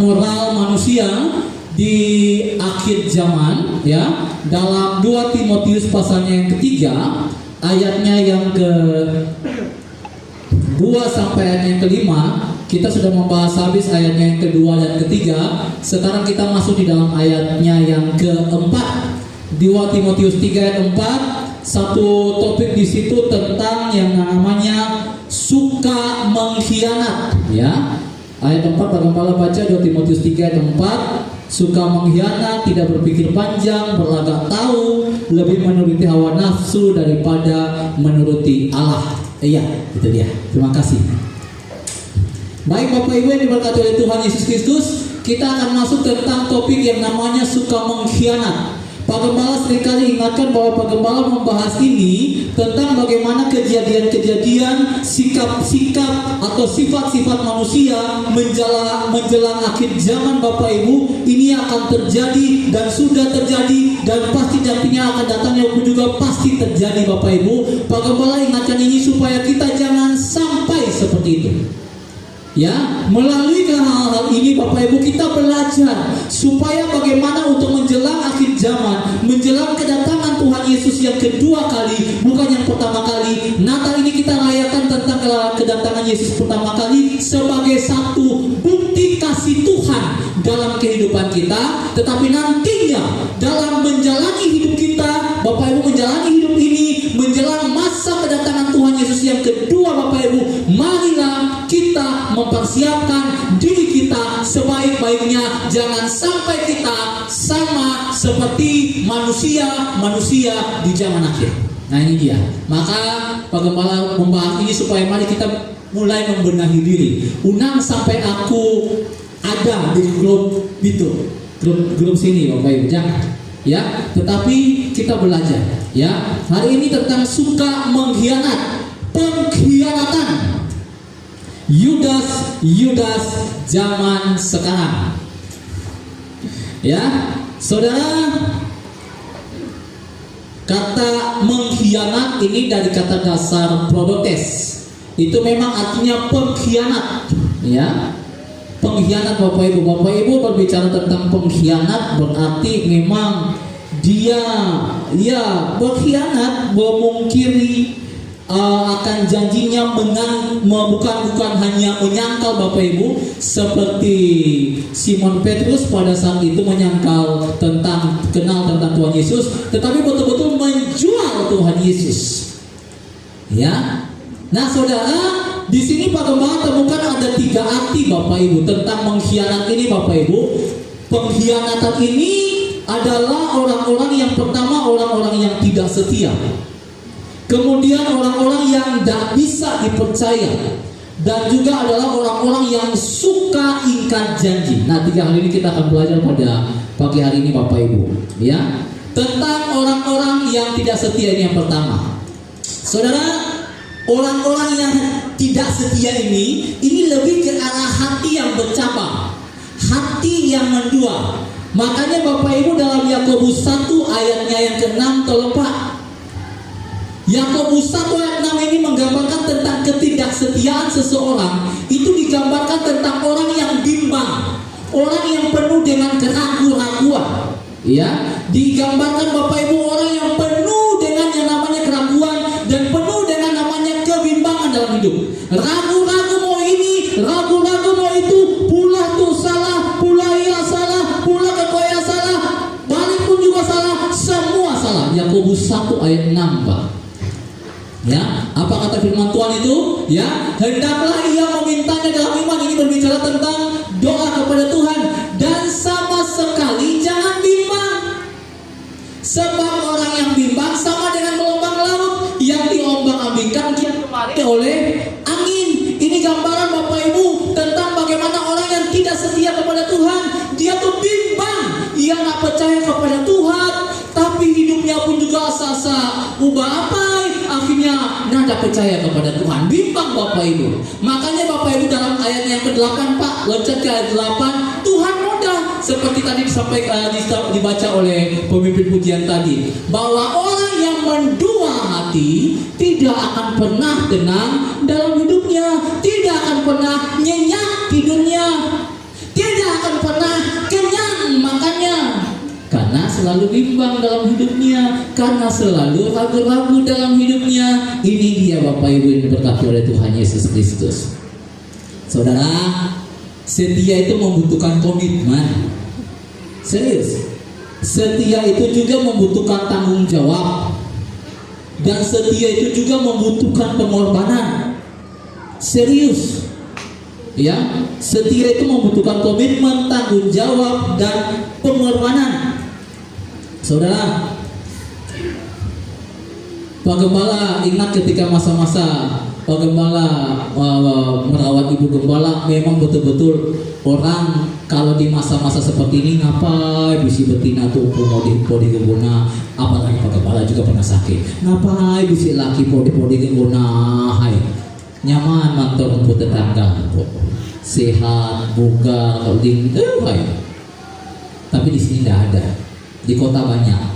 moral manusia di akhir zaman, ya. Dalam 2 Timotius pasalnya yang ketiga, ayatnya yang ke-2 sampai ayat yang ke-5, kita sudah membahas habis ayatnya yang kedua dan ketiga. Sekarang kita masuk di dalam ayatnya yang keempat. 2 Timotius 3 ayat 4, satu topik di situ tentang yang namanya suka mengkhianat, ya. Ayat 4 Pak Gembala baca 2 Timotius 3 ayat 4. Suka mengkhianat, tidak berpikir panjang, berlagak tahu, lebih menuruti hawa nafsu daripada menuruti Allah. Iya, itu dia. Terima kasih. Baik Bapak Ibu yang diberkati oleh Tuhan Yesus Kristus, kita akan masuk tentang topik yang namanya suka mengkhianat. Pak Gembala seringkali ingatkan bahwa Pak Gembala membahas ini tentang bagaimana kejadian-kejadian, sikap-sikap atau sifat-sifat manusia menjelang akhir zaman Bapak Ibu ini akan terjadi dan sudah terjadi dan pasti nantinya akan datangnya pun juga pasti terjadi Bapak Ibu. Pak Gembala ingatkan ini supaya kita jangan sampai seperti itu. Ya, melalui hal-hal ini Bapak Ibu kita belajar supaya bagaimana untuk menjelang akhir zaman, menjelang kedatangan Tuhan Yesus yang kedua kali, bukan yang pertama kali. Natal ini kita rayakan tentang kedatangan Yesus pertama kali sebagai satu bukti kasih Tuhan dalam kehidupan kita. Tetapi nantinya dalam menjalani hidup kita, Bapak Ibu menjalani hidup ini menjelang masa kedatangan Tuhan Yesus yang kedua Bapak Ibu, marilah kita mempersiapkan diri kita sebaik-baiknya. Jangan sampai kita sama seperti manusia di zaman akhir. Nah ini dia. Maka Pak Gembala membahas ini supaya mari kita mulai membenahi diri. Unang sampai aku ada di grup itu, grup sini Bapak Ibu, jangan. Ya, tetapi kita belajar. Ya, hari ini tentang suka mengkhianat, pengkhianatan. Yudas zaman sekarang. Ya, saudara, kata mengkhianat ini dari kata dasar prodotes. Itu memang artinya pengkhianat, ya. Pengkhianat Bapak Ibu berbicara tentang pengkhianat berarti memang dia berkhianat, memungkiri akan janjinya, bukan hanya menyangkal Bapak Ibu seperti Simon Petrus pada saat itu menyangkal kenal tentang Tuhan Yesus, tetapi betul-betul menjual Tuhan Yesus. Ya. Nah, saudara, di sini Pak Gembala temukan ada 3 arti Bapak Ibu tentang mengkhianat ini Bapak Ibu. Pengkhianatan ini adalah orang-orang yang pertama, orang-orang yang tidak setia. Kemudian orang-orang yang tidak bisa dipercaya. Dan juga adalah orang-orang yang suka ingkar janji. Nah, 3 hal ini kita akan belajar pada pagi hari ini Bapak Ibu, ya. Tentang orang-orang yang tidak setia ini yang pertama. Saudara, orang-orang yang tidak setia ini lebih ke arah hati yang bercabang, hati yang mendua. Makanya Bapak Ibu dalam Yakobus 1 ayatnya yang ke-6, tolong Pak. Yakobus 1 ayat 6 ini menggambarkan tentang ketidaksetiaan seseorang. Itu digambarkan tentang orang yang bimbang, orang yang penuh dengan keraguan-raguan. Ya, digambarkan Bapak Ibu orang yang penuh dengan yang namanya keraguan dan penuh dengan namanya kebimbangan dalam hidup. Ragu-ragu mau ini, ragu-ragu mau itu, pula tuh salah, pula ia salah, pula kekoya salah, balik pun juga salah, semua salah. Yakobus 1 ayat 6 Pak. Ya, apa kata firman Tuhan itu? Ya, hendaklah ia memintanya dalam iman. Ini berbicara tentang doa kepada Tuhan. Dan sama sekali jangan bimbang. Sebab orang yang bimbang sama dengan gelombang laut yang diombang-ambingkan kian kemari oleh angin. Ini gambaran Bapak Ibu tentang bagaimana orang yang tidak setia kepada Tuhan. Dia tuh bimbang. Ia nggak percaya kepada Tuhan, tapi hidupnya pun juga asa-asa ubah apa? Akhirnya nggak percaya kepada Tuhan. Bimbang Bapak Ibu. Makanya Bapak Ibu dalam ayat yang ke-8 Pak, loncat ke ayat 8, Tuhan mudah. Seperti tadi dibaca oleh pemimpin pujian tadi, bahwa orang yang mendua hati tidak akan pernah tenang dalam hidupnya, tidak akan pernah nyenyak tidurnya, tidak akan selalu bimbang dalam hidupnya, karena selalu ragu-ragu dalam hidupnya. Ini dia Bapak Ibu yang diberkati oleh Tuhan Yesus Kristus. Saudara, setia itu membutuhkan komitmen. Serius. Setia itu juga membutuhkan tanggung jawab. Dan setia itu juga membutuhkan pengorbanan. Serius. Ya, setia itu membutuhkan komitmen, tanggung jawab, dan pengorbanan. Saudara, Pak Gembala ingat ketika masa-masa Pak Gembala merawat Ibu Gembala, memang betul-betul orang kalau di masa-masa seperti ini ngapain bisi betina tuh podi gembona, apalagi Pak Gembala juga pernah sakit. Ngapain bisi laki podi gembona, hai nyaman mantor untuk tetangga, sehat, buka, holding, hai. Tapi di sini tidak ada, di kota banyak.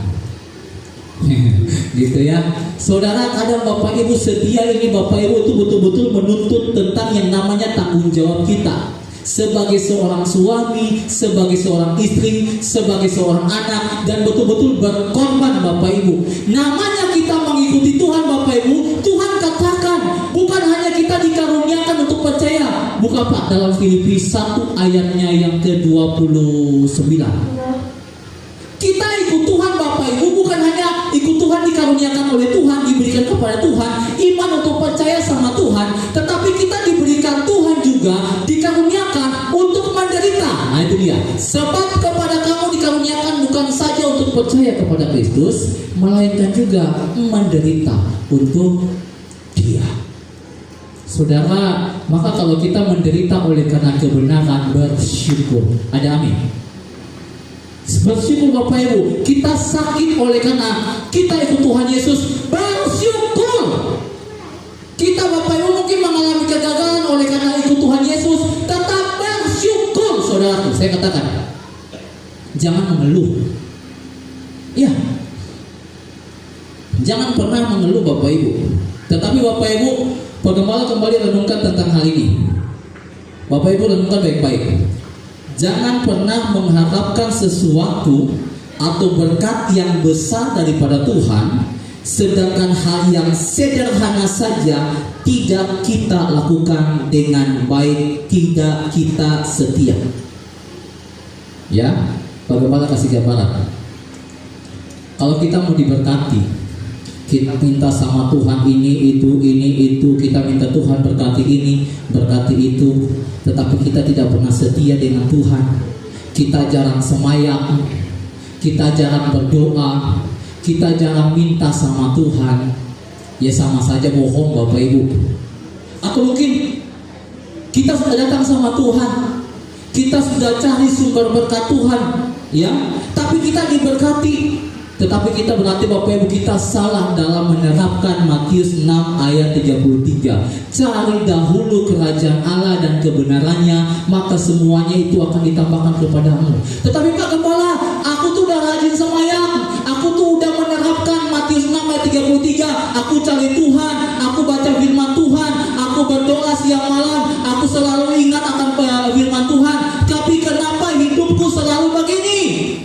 Gitu ya. Saudara, kadang Bapak Ibu setia ini, Bapak Ibu itu betul-betul menuntut tentang yang namanya tanggung jawab kita sebagai seorang suami, sebagai seorang istri, sebagai seorang anak, dan betul-betul berkorban Bapak Ibu. Namanya kita mengikuti Tuhan Bapak Ibu. Tuhan katakan bukan hanya kita dikaruniakan untuk percaya. Buka Pak dalam Filipi 1 ayatnya yang ke-29. Kita ikut Tuhan Bapak Ibu bukan hanya ikut Tuhan dikaruniakan oleh Tuhan, diberikan kepada Tuhan iman untuk percaya sama Tuhan, tetapi kita diberikan Tuhan juga dikaruniakan untuk menderita. Nah itu dia. Sebab kepada kamu dikaruniakan bukan saja untuk percaya kepada Kristus, melainkan juga menderita untuk Dia. Saudara, maka kalau kita menderita oleh karena kebenaran, bersyukur. Ada amin? Bersyukur Bapak Ibu. Kita sakit oleh karena kita ikut Tuhan Yesus, bersyukur. Kita Bapak Ibu mungkin mengalami kegagalan oleh karena ikut Tuhan Yesus, tetap bersyukur. Saudara, saya katakan, jangan mengeluh. Ya, jangan pernah mengeluh Bapak Ibu. Tetapi Bapak Ibu, Pak Gembala kembali renungkan tentang hal ini. Bapak Ibu renungkan baik-baik. Jangan pernah mengharapkan sesuatu atau berkat yang besar daripada Tuhan, sedangkan hal yang sederhana saja tidak kita lakukan dengan baik, tidak kita setia. Ya, Pak Gembala kasih gambaran. Kalau kita mau diberkati, kita minta sama Tuhan ini, itu, kita minta Tuhan berkati ini, berkati itu, tetapi kita tidak pernah setia dengan Tuhan. Kita jarang semayang, kita jarang berdoa, kita jarang minta sama Tuhan. Ya sama saja bohong Bapak Ibu. Atau mungkin kita sudah datang sama Tuhan, kita sudah cari sumber berkat Tuhan, ya, tapi kita diberkati. Tetapi kita berarti Bapak Ibu kita salah dalam menerapkan Matius 6 ayat 33. Cari dahulu kerajaan Allah dan kebenarannya, maka semuanya itu akan ditambahkan kepadamu. Tetapi Pak Gembala, aku tuh udah rajin semayang, aku tuh udah menerapkan Matius 6 ayat 33. Aku cari Tuhan, aku baca firman Tuhan, aku berdoa siang malam, aku selalu ingat akan firman Tuhan. Tapi kenapa hidupku selalu begini?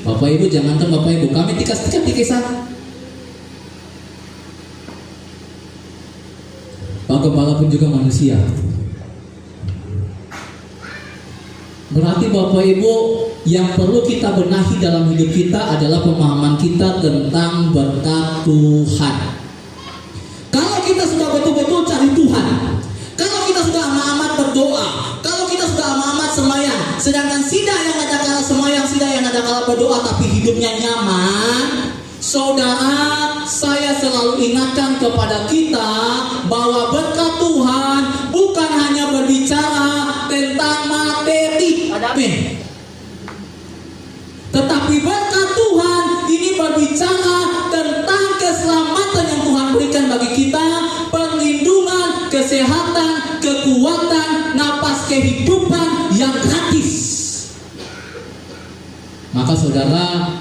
Bapak Ibu, jangankan Bapak Ibu, kami tikas-tikas di kisah. Pak Gembala pun juga manusia. Berarti Bapak Ibu, yang perlu kita benahi dalam hidup kita adalah pemahaman kita tentang berkat Tuhan. Kalau kita sudah betul-betul cari Tuhan, kalau kita sudah amat berdoa, kalau kita sudah amat semayang, sedangkan Sida yang ada kala semayang, Sida yang ada kala berdoa, tapi hidupnya nyaman, saudara, saya selalu ingatkan kepada kita bahwa berkat Tuhan bukan hanya berbicara tentang materi, tetapi berkat Tuhan ini berbicara tentang keselamatan yang Tuhan berikan bagi kita, perlindungan, kesehatan, kekuatan, napas kehidupan yang gratis. Maka saudara,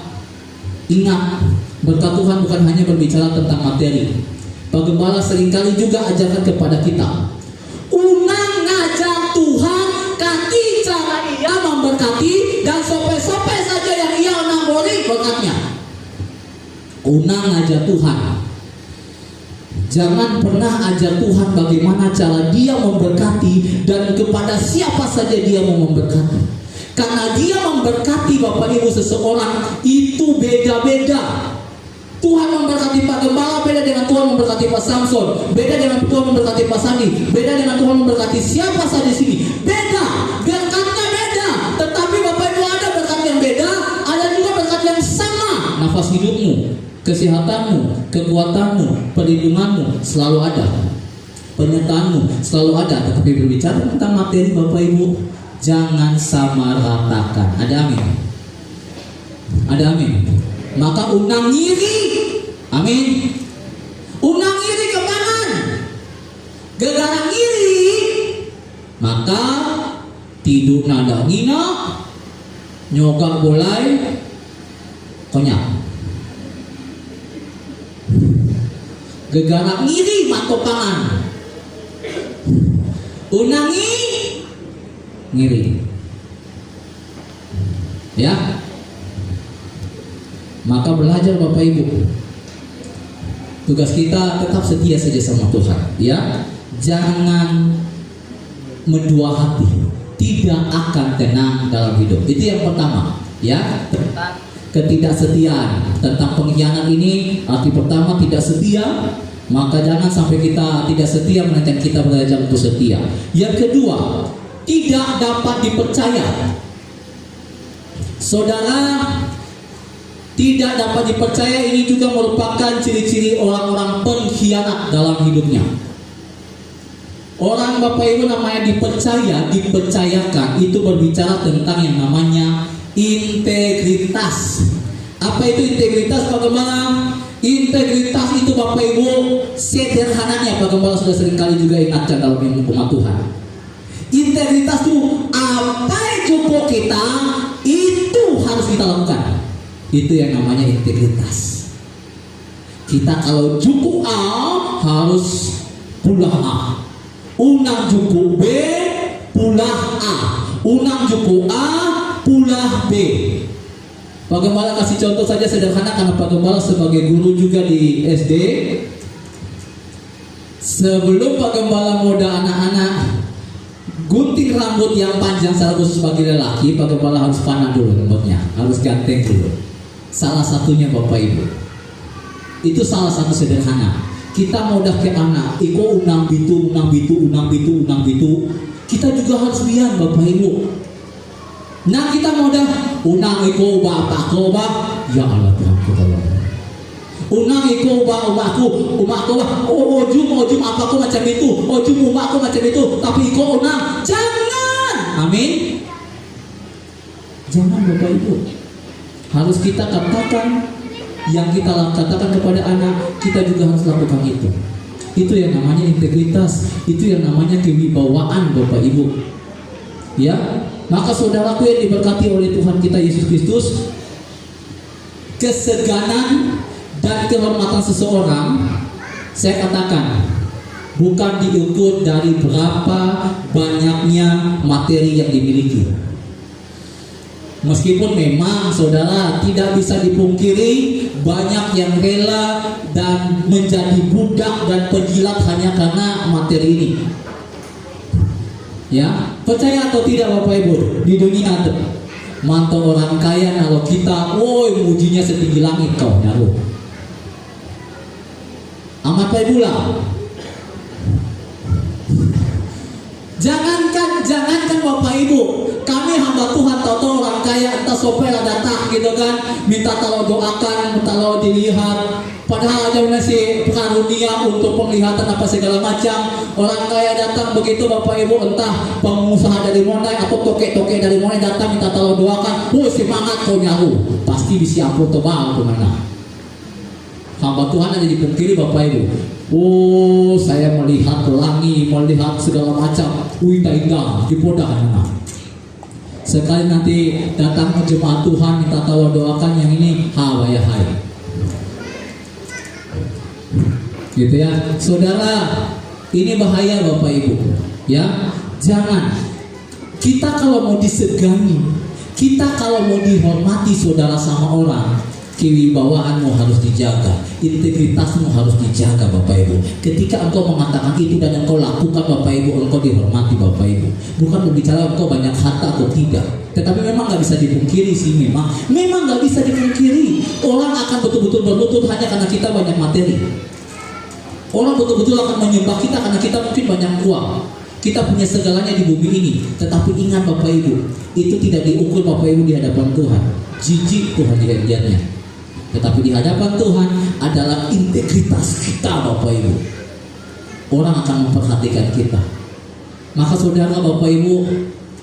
ingat, berkat Tuhan bukan hanya berbicara tentang materi. Pak Gembala seringkali juga ajarkan kepada kita, unang ngajak Tuhan kaki cara ia memberkati, dan sope-sope saja yang ia nambori berkatnya. Unang aja Tuhan. Jangan pernah ajar Tuhan bagaimana cara Dia memberkati dan kepada siapa saja Dia mau memberkati. Karena Dia memberkati Bapak Ibu seseorang itu beda-beda. Tuhan memberkati Pak Gembala beda dengan Tuhan memberkati Pak Samson, beda dengan Tuhan memberkati Pak Sandi, beda dengan Tuhan memberkati siapa saja di sini. Beda, berkatnya beda. Tetapi Bapak Ibu ada berkat yang beda, ada juga berkat yang sama. Nafas hidupmu, kesehatanmu, kekuatanmu, perlindunganmu selalu ada. Penyertaanmu selalu ada. Tetapi berbicara tentang materi Bapak Ibu, jangan samaratakan. Ada amin? Ada amin? Maka unang iri, amin. Unang iri kepanan, gegara iri, maka tidur nada ngina, nyogak bolai, konyak. Gegara iri matopangan, unangi ngiri, ya. Maka belajar Bapak Ibu. Tugas kita tetap setia saja sama Tuhan, ya. Jangan mendua hati. Tidak akan tenang dalam hidup. Itu yang pertama, ya. Tentang ketidaksetiaan, tentang pengkhianat ini. Arti pertama tidak setia. Maka jangan sampai kita tidak setia, melainkan kita belajar untuk setia. Yang kedua, tidak dapat dipercaya. Saudara, tidak dapat dipercaya ini juga merupakan ciri-ciri orang-orang pengkhianat dalam hidupnya. Orang Bapak Ibu namanya dipercayakan, itu berbicara tentang yang namanya integritas. Apa itu integritas Pak Gembala? Integritas itu Bapak Ibu sederhananya Pak Gembala sudah sering kali juga ingatkan dalam umat Tuhan. Integritas itu apa yang cukup kita itu harus kita lakukan. Itu yang namanya integritas. Kita kalau juku A harus pulah A. Unang juku B pulah A. Unang juku A pulah B. Pak Gembala kasih contoh saja sederhana karena Pak Gembala sebagai guru juga di SD. Sebelum Pak Gembala muda anak-anak gunting rambut yang panjang secara khusus bagi lelaki, Pak Gembala harus panah dulu rambutnya, harus ganteng dulu. Salah satunya Bapak Ibu, itu salah satu sederhana. Kita mau dah ke anak, iko unang bitu, kita juga harus biar Bapak Ibu. Nah kita mau dah unang iko bapak ko ba, ya Allah Tuhan ku tolong. Unang iko ba umakku ba, ojum apa ko macam itu, ojum umakku macam itu, tapi iko unang jangan, amin. Jangan Bapak Ibu. Harus kita katakan yang kita katakan kepada anak, kita juga harus lakukan itu. Itu yang namanya integritas, itu yang namanya kewibawaan Bapak Ibu. Ya, maka saudaraku yang diberkati oleh Tuhan kita Yesus Kristus, keseganan dan kehormatan seseorang, saya katakan bukan diukur dari berapa banyaknya materi yang dimiliki. Meskipun memang saudara tidak bisa dipungkiri banyak yang rela dan menjadi budak dan penjilat hanya karena materi ini. Ya, percaya atau tidak Bapak Ibu, di dunia mantau orang kaya kalau kita, woi mujinya setinggi langit kau nyaru. Amat Pak Ibu lah. Jangankan Bapak Ibu, kami hamba Tuhan tahu orang kaya entah sopela datang gitu kan, minta tolong doakan, minta tolong dilihat, padahal ada masih karunia untuk penglihatan apa segala macam. Orang kaya datang begitu Bapak Ibu, entah pengusaha dari mana atau toke-toke dari mana datang minta tolong doakan, semangat kau nyaru, pasti bisa ampun tebal kemana. Hamba Tuhan ada dipungkiri Bapak Ibu. Oh, saya melihat pelangi, melihat segala macam, indah-indah di podahnya. Sekali nanti datang ke jemaat Tuhan minta tolong doakan yang ini, hai. Gitu ya, saudara. Ini bahaya Bapak Ibu. Ya, jangan. Kita kalau mau disegani, kita kalau mau dihormati saudara sama orang, kewibawaanmu harus dijaga, integritasmu harus dijaga Bapak Ibu. Ketika engkau mengatakan itu dan engkau lakukan Bapak Ibu, engkau dihormati Bapak Ibu. Bukan berbicara engkau banyak harta atau tidak, tetapi memang nggak bisa dipungkiri sih, memang nggak bisa dipungkiri. Orang akan betul-betul berlutut hanya karena kita banyak materi. Orang betul-betul akan menyembah kita karena kita mungkin banyak uang. Kita punya segalanya di bumi ini. Tetapi ingat Bapak Ibu, itu tidak diukur Bapak Ibu di hadapan Tuhan. Jijik Tuhan dilihatnya. Tetapi di hadapan Tuhan adalah integritas kita Bapak Ibu. Orang akan memperhatikan kita. Maka saudara Bapak Ibu,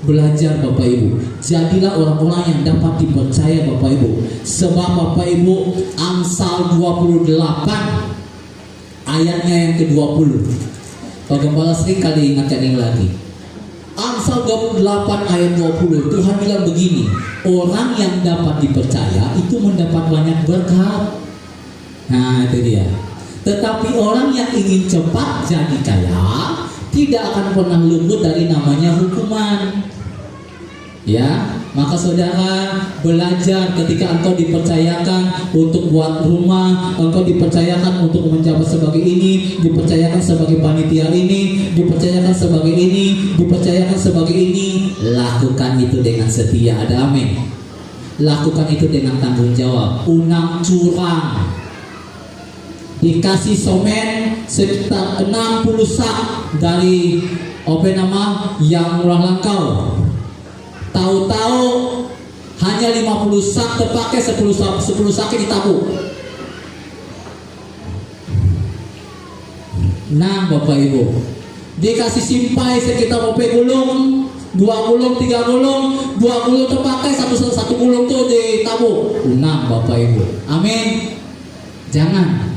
belajar Bapak Ibu, jadilah orang-orang yang dapat dipercaya Bapak Ibu. Sebab Bapak Ibu, Amsal 28 ayatnya yang ke-20. Pak Gembala sering kali ingatkan ini lagi. Amsal 28 ayat 20, Tuhan bilang begini, orang yang dapat dipercaya itu mendapat banyak berkat. Nah itu dia. Tetapi orang yang ingin cepat jadi kaya tidak akan pernah luput dari namanya hukuman. Ya, maka saudara belajar ketika engkau dipercayakan untuk buat rumah, engkau dipercayakan untuk menjabat sebagai ini, dipercayakan sebagai panitia ini, dipercayakan sebagai ini, dipercayakan sebagai ini, lakukan itu dengan setia. Ada amin. Lakukan itu dengan tanggung jawab. Unang curang, dikasih somen sekitar 60 sak dari yang murah langkau. Tahu-tahu hanya 50 sak terpakai, 10 sak ditabung. Nah Bapak Ibu, dikasih simpai sekitar Bapak gulung, 2 gulung, 3 gulung, 2 gulung terpakai, satu gulung tuh ditabung. Nah Bapak Ibu, amin. Jangan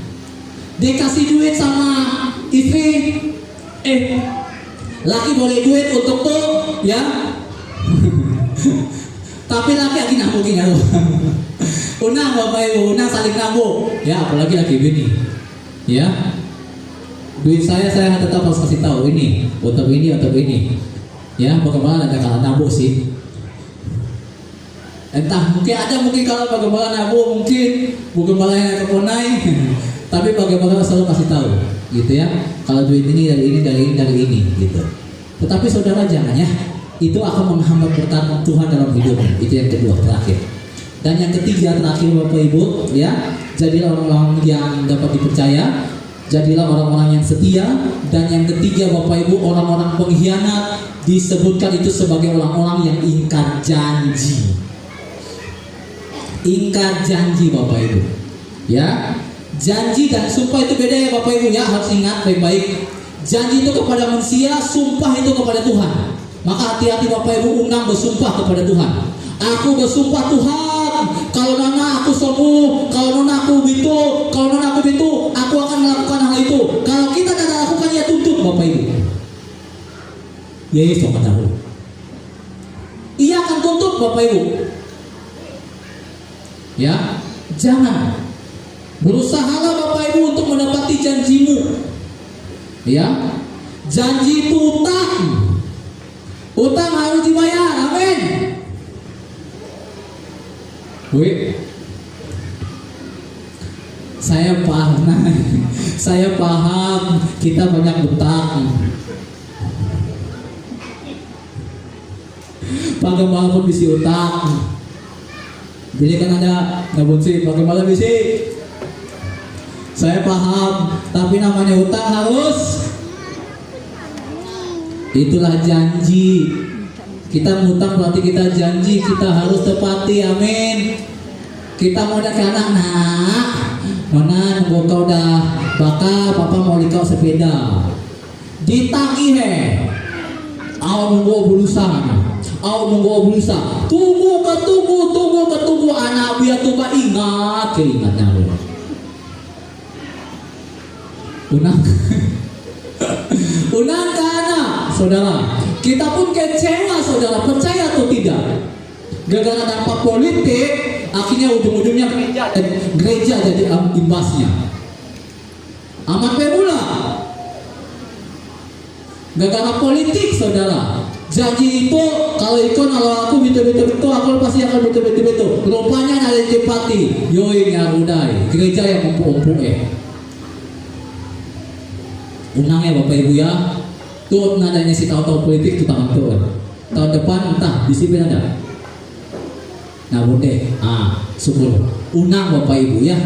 dikasih duit sama istri, laki boleh duit untuk tuh ya. Tapi laki lagi nabung gini unang Bapak Ibu, unang saling nabung ya, apalagi laki bini ya. Duit saya tetap harus kasih tahu ini untuk ini ya. Bagaimana ada kalau nabung sih, entah mungkin kalau bagaimana nabung, mungkin bukan yang keponai tapi bagaimana selalu kasih tahu gitu ya, kalau duit ini dari ini gitu. Tetapi saudara jangan ya, itu akan menghambat berkat Tuhan dalam hidupmu. Itu yang kedua, terakhir. Dan yang ketiga, terakhir Bapak Ibu ya, jadilah orang-orang yang dapat dipercaya, jadilah orang-orang yang setia. Dan yang ketiga Bapak Ibu, orang-orang pengkhianat disebutkan itu sebagai orang-orang yang ingkar janji. Ingkar janji Bapak Ibu ya. Janji dan sumpah itu beda ya Bapak Ibu ya, harus ingat baik-baik. Janji itu kepada manusia, sumpah itu kepada Tuhan. Maka hati-hati Bapak Ibu, unang bersumpah kepada Tuhan. Aku bersumpah Tuhan, kalau nona aku sembuh, kalau nona aku bitu, aku akan melakukan hal itu. Kalau kita tidak lakukan ya tuntut Bapak Ibu. Yesus akan tahu. Ia akan tuntut Bapak Ibu. Ya, jangan. Berusahalah Bapak Ibu untuk mendapati janjimu. Ya, janji itu utang harus dibayar, amin. Saya paham kita banyak utang. Bagaimana pun bisa utang. Jadi kan ada nabung sih, bagaimana bisa? Saya paham, tapi namanya utang harus. Itulah janji. Kita ngutang berarti kita janji, kita harus tepati, amin. Kita mau ke anak, mana nunggu kau dah bakal papa mau dikau sepeda. Ditagih awak nunggu bulusan. Tunggu anak biar tuh ingatnya lu. Unang karena saudara, kita pun kecewa saudara, percaya atau tidak, gara-gara dampak politik akhirnya ujung-ujungnya gereja jadi imbasnya. Amat pula gara-gara politik saudara, Janji itu kalau ikon kalau aku betul-betul aku pasti akan betul-betul. Rupanya ada cepati. Yoi ngarudai. Gereja yang empuk-empuk Unangnya Bapak Ibu ya. Tuh nadanya si tahu-tahu politik tuh tangan tuh. Tahun depan entah disiplin ada. Nah boleh. Syukur. Unang Bapak Ibu ya.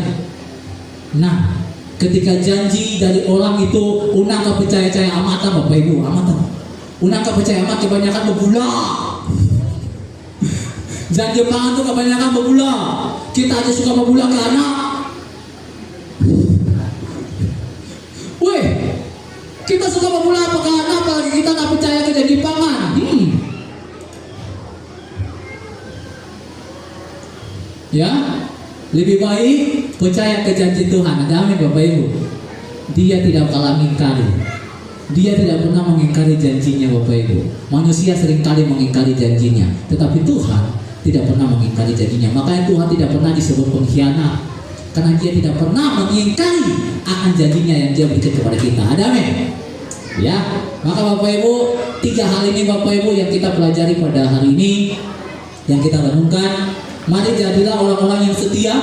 Nah, ketika janji dari orang itu unang kepercaya amatan Bapak Ibu, amatan. Unang kepercaya amat kebanyakan berbula. Janji pangan tuh kebanyakan berbula. Kita aja suka berbula ke anak. Weh, kita suka berbula apa ke anak, apalagi kita nggak percaya ke janji pangan. Ya, lebih baik percaya ke janji Tuhan. Ada amin Bapak Ibu. Dia tidak bakal mengingkari. Dia tidak pernah mengingkari janjinya Bapak Ibu. Manusia seringkali mengingkari janjinya, tetapi Tuhan tidak pernah mengingkari janjinya. Makanya Tuhan tidak pernah disebut pengkhianat, karena Dia tidak pernah mengingkari akan janjinya yang Dia berikan kepada kita. Ada amin? Ya, maka Bapak Ibu, 3 hal ini Bapak Ibu yang kita pelajari pada hari ini, yang kita renungkan. Mari jadilah orang-orang yang setia.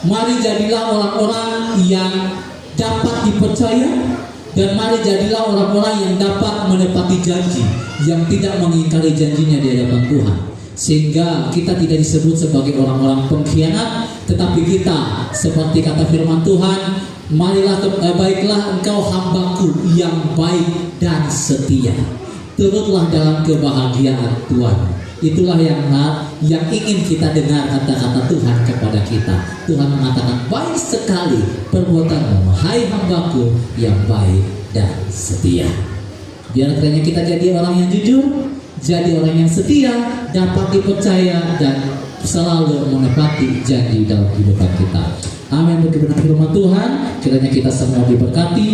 Mari jadilah orang-orang yang dapat dipercaya. Dan mari jadilah orang-orang yang dapat menepati janji, yang tidak mengingkari janjinya di hadapan Tuhan. Sehingga kita tidak disebut sebagai orang-orang pengkhianat, tetapi kita seperti kata firman Tuhan, marilah baiklah engkau hambaku yang baik dan setia. Turutlah dalam kebahagiaan Tuhan. Itulah yang ingin kita dengar kata-kata Tuhan kepada kita. Tuhan mengatakan, baik sekali perbuatanmu, hai hambaku yang baik dan setia. Biar kiranya kita jadi orang yang jujur, jadi orang yang setia, dapat dipercaya dan selalu menepati janji dalam kehidupan kita. Amin. Berkebenaran firman Tuhan, kiranya kita semua diberkati.